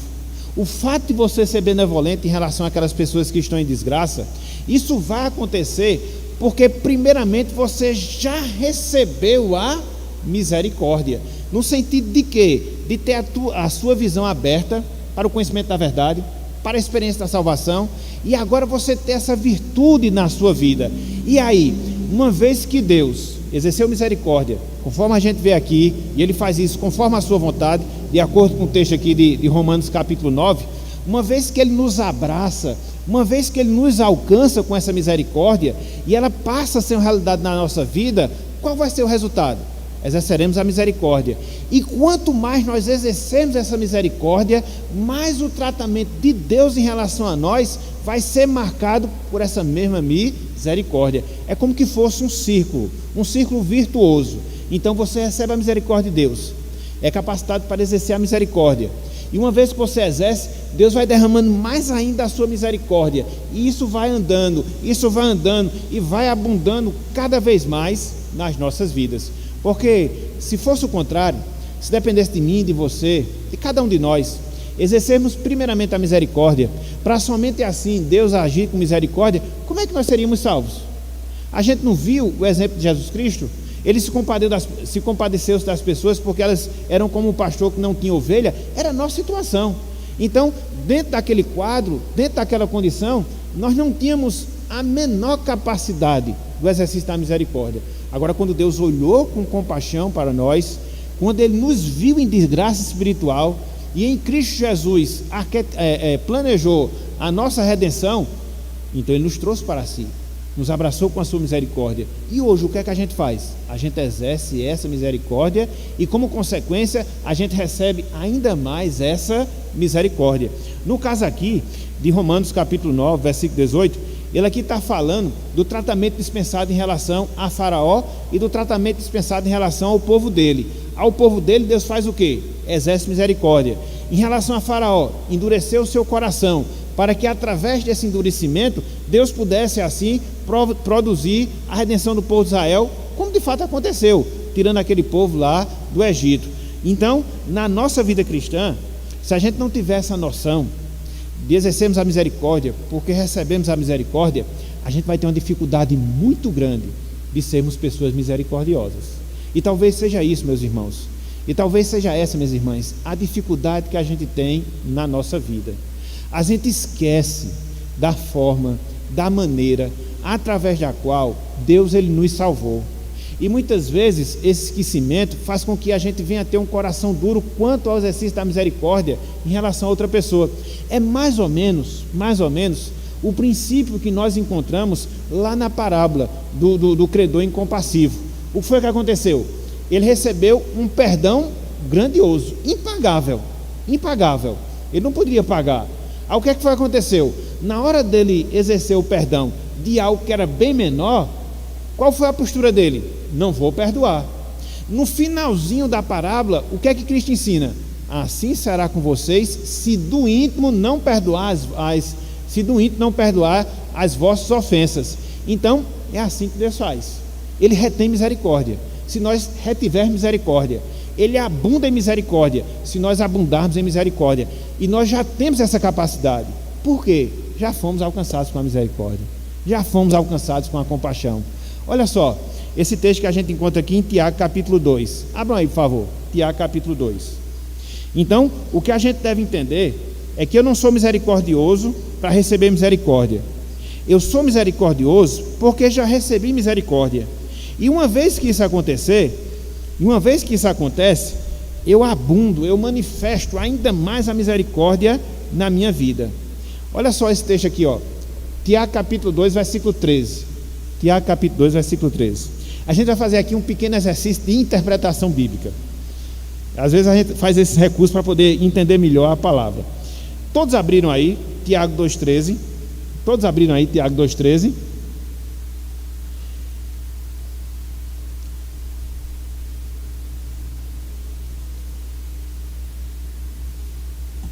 o fato de você ser benevolente em relação àquelas pessoas que estão em desgraça, isso vai acontecer porque primeiramente você já recebeu a misericórdia. No sentido de quê? De ter a sua visão aberta para o conhecimento da verdade, para a experiência da salvação, e agora você ter essa virtude na sua vida. E aí, uma vez que Deus, exerceu misericórdia, conforme a gente vê aqui, e ele faz isso conforme a sua vontade, de acordo com o texto aqui de Romanos capítulo 9, uma vez que ele nos abraça, uma vez que ele nos alcança com essa misericórdia, e ela passa a ser uma realidade na nossa vida, qual vai ser o resultado? Exerceremos a misericórdia. E quanto mais nós exercermos essa misericórdia, mais o tratamento de Deus em relação a nós vai ser marcado por essa mesma misericórdia. É como que fosse um círculo virtuoso. Então você recebe a misericórdia de Deus, é capacitado para exercer a misericórdia. E uma vez que você exerce, Deus vai derramando mais ainda a sua misericórdia. E isso vai andando e vai abundando cada vez mais nas nossas vidas. Porque se fosse o contrário, se dependesse de mim, de você, de cada um de nós, exercermos primeiramente a misericórdia, para somente assim Deus agir com misericórdia, como é que nós seríamos salvos? A gente não viu o exemplo de Jesus Cristo? Ele se compadeceu das pessoas porque elas eram como um pastor que não tinha ovelha. Era a nossa situação. Então, dentro daquele quadro, dentro daquela condição, nós não tínhamos a menor capacidade do exercício da misericórdia. Agora, quando Deus olhou com compaixão para nós, quando Ele nos viu em desgraça espiritual e em Cristo Jesus planejou a nossa redenção, então Ele nos trouxe para si, nos abraçou com a sua misericórdia. E hoje o que é que a gente faz? A gente exerce essa misericórdia e, como consequência, a gente recebe ainda mais essa misericórdia. No caso aqui de Romanos capítulo 9, versículo 18, ele aqui está falando do tratamento dispensado em relação a Faraó e do tratamento dispensado em relação ao povo dele. Ao povo dele, Deus faz o quê? Exerce misericórdia. Em relação a Faraó, endureceu o seu coração, para que através desse endurecimento, Deus pudesse assim produzir a redenção do povo de Israel, como de fato aconteceu, tirando aquele povo lá do Egito. Então, na nossa vida cristã, se a gente não tiver essa noção de exercermos a misericórdia, porque recebemos a misericórdia, a gente vai ter uma dificuldade muito grande de sermos pessoas misericordiosas. E talvez seja isso, meus irmãos, e talvez seja essa, minhas irmãs, a dificuldade que a gente tem na nossa vida. A gente esquece da forma, da maneira através da qual Deus ele nos salvou. E muitas vezes esse esquecimento faz com que a gente venha a ter um coração duro quanto ao exercício da misericórdia em relação a outra pessoa. É mais ou menos o princípio que nós encontramos lá na parábola do credor incompassivo. O que foi que aconteceu? Ele recebeu um perdão grandioso, impagável. Ele não poderia pagar. Aí o que é que foi que aconteceu? Na hora dele exercer o perdão de algo que era bem menor, qual foi a postura dele? Não vou perdoar. No finalzinho da parábola, o que é que Cristo ensina? Assim será com vocês, se do íntimo não perdoar as vossas ofensas. Então, é assim que Deus faz. Ele retém misericórdia. Se nós retivermos misericórdia, Ele abunda em misericórdia, se nós abundarmos em misericórdia. E nós já temos essa capacidade. Por quê? Já fomos alcançados com a misericórdia. Já fomos alcançados com a compaixão. Olha só, esse texto que a gente encontra aqui em Tiago capítulo 2. Abram aí, por favor. Tiago capítulo 2. Então, o que a gente deve entender é que eu não sou misericordioso para receber misericórdia. Eu sou misericordioso porque já recebi misericórdia. E uma vez que isso acontece, eu abundo, eu manifesto ainda mais a misericórdia na minha vida. Olha só esse texto aqui, ó. Tiago capítulo 2, versículo 13. Tiago capítulo 2, versículo 13. A gente vai fazer aqui um pequeno exercício de interpretação bíblica. Às vezes a gente faz esse recurso para poder entender melhor a palavra. Todos abriram aí Tiago 2,13. Todos abriram aí Tiago 2,13.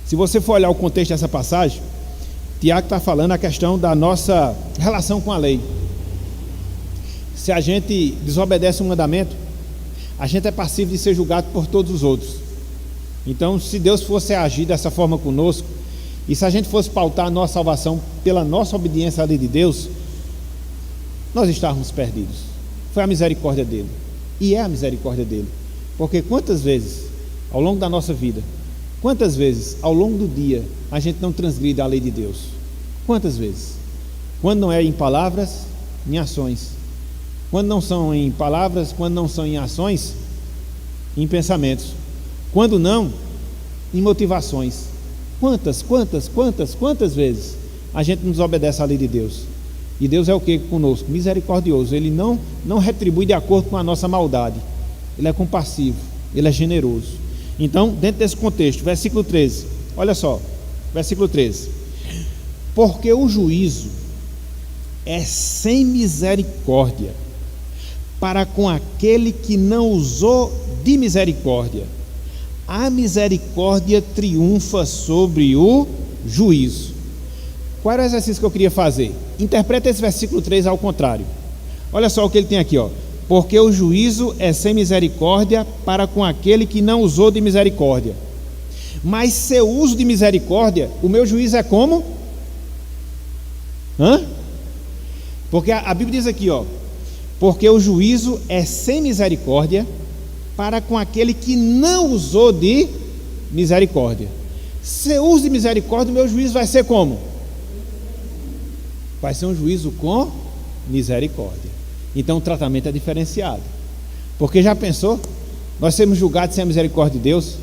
Se você for olhar o contexto dessa passagem, Tiago está falando a questão da nossa relação com a lei. Se a gente desobedece um mandamento, a gente é passivo de ser julgado por todos os outros. Então, se Deus fosse agir dessa forma conosco, e se a gente fosse pautar a nossa salvação pela nossa obediência à lei de Deus, nós estávamos perdidos. Foi a misericórdia dele, e é a misericórdia dele. Porque quantas vezes, ao longo da nossa vida, quantas vezes, ao longo do dia, a gente não transgride a lei de Deus? Quantas vezes? Quando não é em palavras, em ações. Quando não são em palavras, quando não são em ações, em pensamentos. Quando não, em motivações. Quantas vezes a gente não desobedece à lei de Deus? E Deus é o que conosco? Misericordioso. Ele não retribui de acordo com a nossa maldade. Ele é compassivo, ele é generoso. Então, dentro desse contexto, versículo 13, olha só, versículo 13: porque o juízo é sem misericórdia para com aquele que não usou de misericórdia. A misericórdia triunfa sobre o juízo. Qual era o exercício que eu queria fazer? Interpreta esse versículo 3 ao contrário. Olha só o que ele tem aqui, ó. Porque o juízo é sem misericórdia para com aquele que não usou de misericórdia. Mas se eu uso de misericórdia, o meu juízo é como? Porque a Bíblia diz aqui, ó, porque o juízo é sem misericórdia para com aquele que não usou de misericórdia. Se eu uso de misericórdia, o meu juízo vai ser como? Vai ser um juízo com misericórdia. Então o tratamento é diferenciado. Porque já pensou? Nós sermos julgados sem a misericórdia de Deus?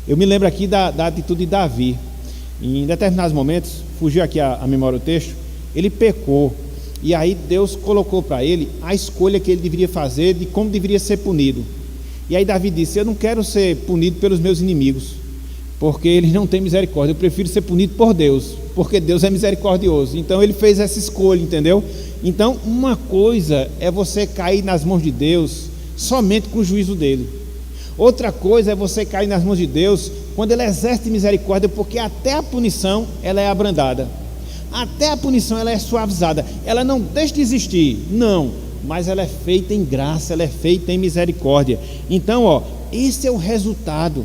Eu me lembro aqui da atitude de Davi. Em determinados momentos, fugiu aqui a memória o texto, ele pecou. E aí Deus colocou para ele a escolha que ele deveria fazer de como deveria ser punido. E aí Davi disse: eu não quero ser punido pelos meus inimigos, porque eles não têm misericórdia. Eu prefiro ser punido por Deus, porque Deus é misericordioso. Então ele fez essa escolha, entendeu? Então uma coisa é você cair nas mãos de Deus somente com o juízo dele. Outra coisa é você cair nas mãos de Deus quando ele exerce misericórdia, porque até a punição ela é abrandada. Até a punição ela é suavizada. Ela não deixa de existir, não, mas ela é feita em graça, ela é feita em misericórdia. Então, ó, esse é o resultado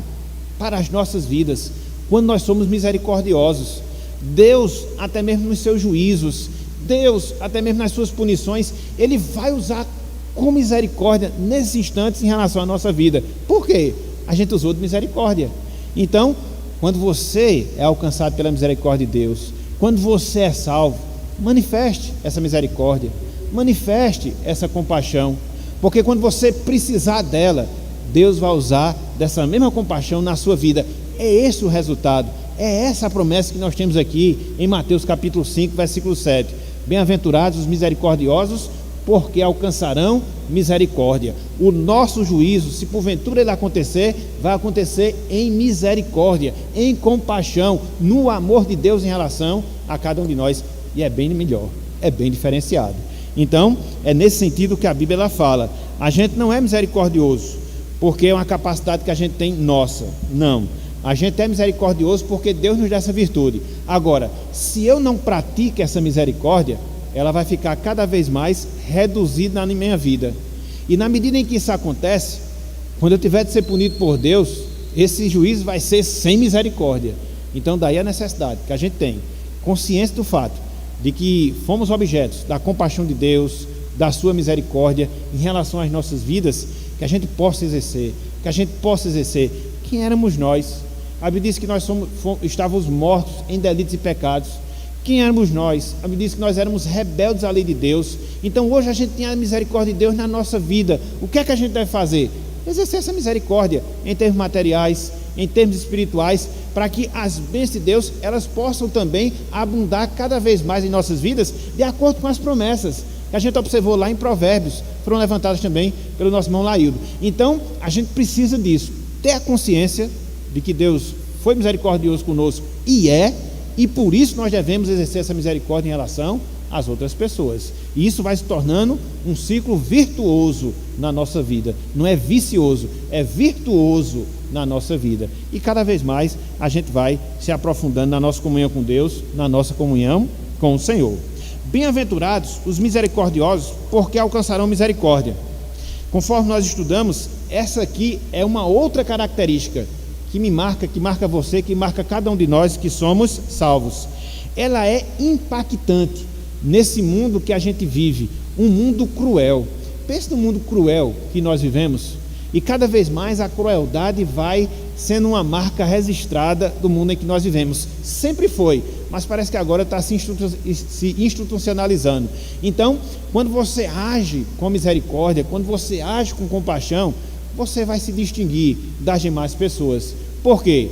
para as nossas vidas, quando nós somos misericordiosos. Deus, até mesmo nos seus juízos, Deus, até mesmo nas suas punições, Ele vai usar com misericórdia nesses instantes em relação à nossa vida. Por quê? A gente usou de misericórdia. Então, quando você é alcançado pela misericórdia de Deus, quando você é salvo, manifeste essa misericórdia, manifeste essa compaixão, porque quando você precisar dela, Deus vai usar dessa mesma compaixão na sua vida. É esse o resultado, é essa a promessa que nós temos aqui em Mateus capítulo 5, versículo 7. Bem-aventurados os misericordiosos, porque alcançarão misericórdia. O nosso juízo, se porventura ele acontecer, vai acontecer em misericórdia, em compaixão, no amor de Deus em relação a cada um de nós, e é bem melhor, é bem diferenciado. Então, é nesse sentido que a Bíblia ela fala. A gente não é misericordioso porque é uma capacidade que a gente tem nossa, não. A gente é misericordioso porque Deus nos dá essa virtude. Agora, se eu não pratico essa misericórdia, ela vai ficar cada vez mais reduzida na minha vida. E na medida em que isso acontece, quando eu tiver de ser punido por Deus, esse juízo vai ser sem misericórdia. Então daí a necessidade que a gente tem, consciência do fato de que fomos objetos da compaixão de Deus, da sua misericórdia em relação às nossas vidas, que a gente possa exercer, quem éramos nós. A Bíblia diz que nós estávamos mortos em delitos e pecados. Quem éramos nós? A Bíblia diz que nós éramos rebeldes à lei de Deus. Então hoje a gente tem a misericórdia de Deus na nossa vida. O que é que a gente deve fazer? Exercer essa misericórdia em termos materiais, em termos espirituais, para que as bênçãos de Deus elas possam também abundar cada vez mais em nossas vidas, de acordo com as promessas que a gente observou lá em Provérbios, foram levantadas também pelo nosso irmão Laildo. Então a gente precisa disso, ter a consciência de que Deus foi misericordioso conosco e por isso nós devemos exercer essa misericórdia em relação às outras pessoas. E isso vai se tornando um ciclo virtuoso na nossa vida. Não é vicioso, é virtuoso na nossa vida. E cada vez mais a gente vai se aprofundando na nossa comunhão com Deus, na nossa comunhão com o Senhor. Bem-aventurados os misericordiosos, porque alcançarão misericórdia. Conforme nós estudamos, essa aqui é uma outra característica que me marca, que marca você, que marca cada um de nós que somos salvos. Ela é impactante nesse mundo que a gente vive, um mundo cruel. Pense no mundo cruel que nós vivemos, e cada vez mais a crueldade vai sendo uma marca registrada do mundo em que nós vivemos. Sempre foi, mas parece que agora está se institucionalizando. Então, quando você age com misericórdia, quando você age com compaixão, você vai se distinguir das demais pessoas. Por quê?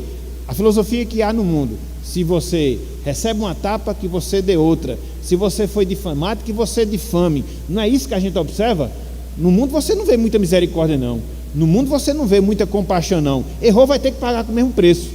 A filosofia que há no mundo: se você recebe uma tapa, que você dê outra; se você foi difamado, que você difame. Não é isso que a gente observa? No mundo você não vê muita misericórdia, não. No mundo você não vê muita compaixão, não. Errou, vai ter que pagar com o mesmo preço.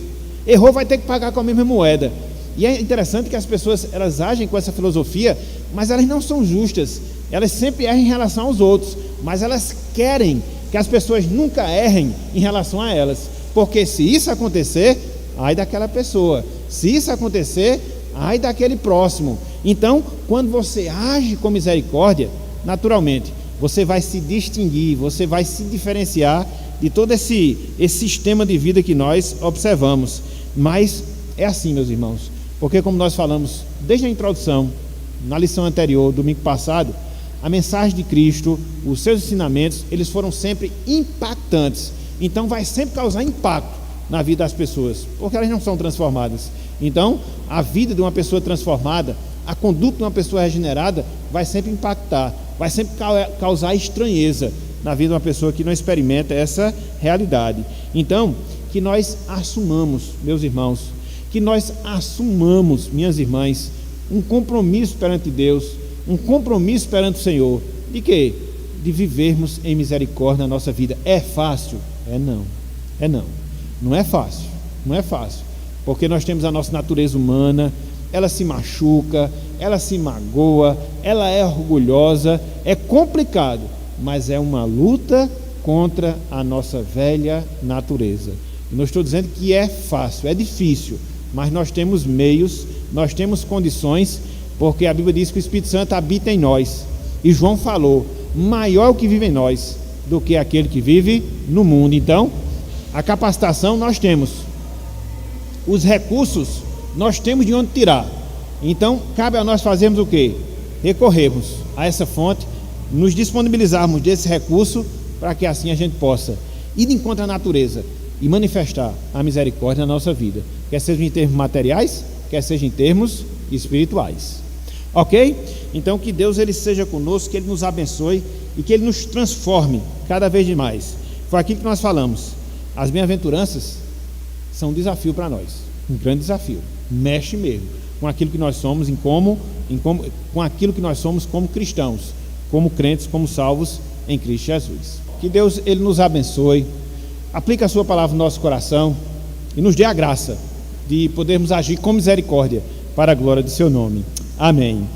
Errou, vai ter que pagar com a mesma moeda. E é interessante que as pessoas, elas agem com essa filosofia, mas elas não são justas. Elas sempre erram em relação aos outros, mas elas querem que as pessoas nunca errem em relação a elas, porque se isso acontecer, ai daquela pessoa; se isso acontecer, ai daquele próximo. Então, quando você age com misericórdia, naturalmente você vai se distinguir, você vai se diferenciar de todo esse sistema de vida que nós observamos. Mas é assim, meus irmãos, porque como nós falamos desde a introdução, na lição anterior, domingo passado, a mensagem de Cristo, os seus ensinamentos, eles foram sempre impactantes. Então vai sempre causar impacto na vida das pessoas, porque elas não são transformadas. Então, a vida de uma pessoa transformada, a conduta de uma pessoa regenerada, vai sempre impactar, vai sempre causar estranheza na vida de uma pessoa que não experimenta essa realidade. Então, que nós assumamos, meus irmãos, que nós assumamos, minhas irmãs, um compromisso perante Deus, um compromisso perante o Senhor. De quê? De vivermos em misericórdia na nossa vida. É fácil? Não. Não é fácil, não é fácil, porque nós temos a nossa natureza humana, ela se machuca, ela se magoa, ela é orgulhosa, é complicado, mas é uma luta contra a nossa velha natureza. Eu não estou dizendo que é fácil, é difícil, mas nós temos meios, nós temos condições, porque a Bíblia diz que o Espírito Santo habita em nós, e João falou: maior é o que vive em nós do que aquele que vive no mundo. Então, a capacitação nós temos, os recursos nós temos de onde tirar. Então, cabe a nós fazermos o quê? Recorrermos a essa fonte, nos disponibilizarmos desse recurso, para que assim a gente possa ir de encontro à natureza e manifestar a misericórdia na nossa vida, quer seja em termos materiais, quer seja em termos espirituais. Ok? Então, que Deus ele seja conosco, que Ele nos abençoe e que Ele nos transforme cada vez mais. Foi aqui que nós falamos. As bem-aventuranças são um desafio para nós, um grande desafio. Mexe mesmo com aquilo que nós somos, com aquilo que nós somos como cristãos, como crentes, como salvos em Cristo Jesus. Que Deus ele nos abençoe, aplique a sua palavra no nosso coração e nos dê a graça de podermos agir com misericórdia para a glória do seu nome. Amém.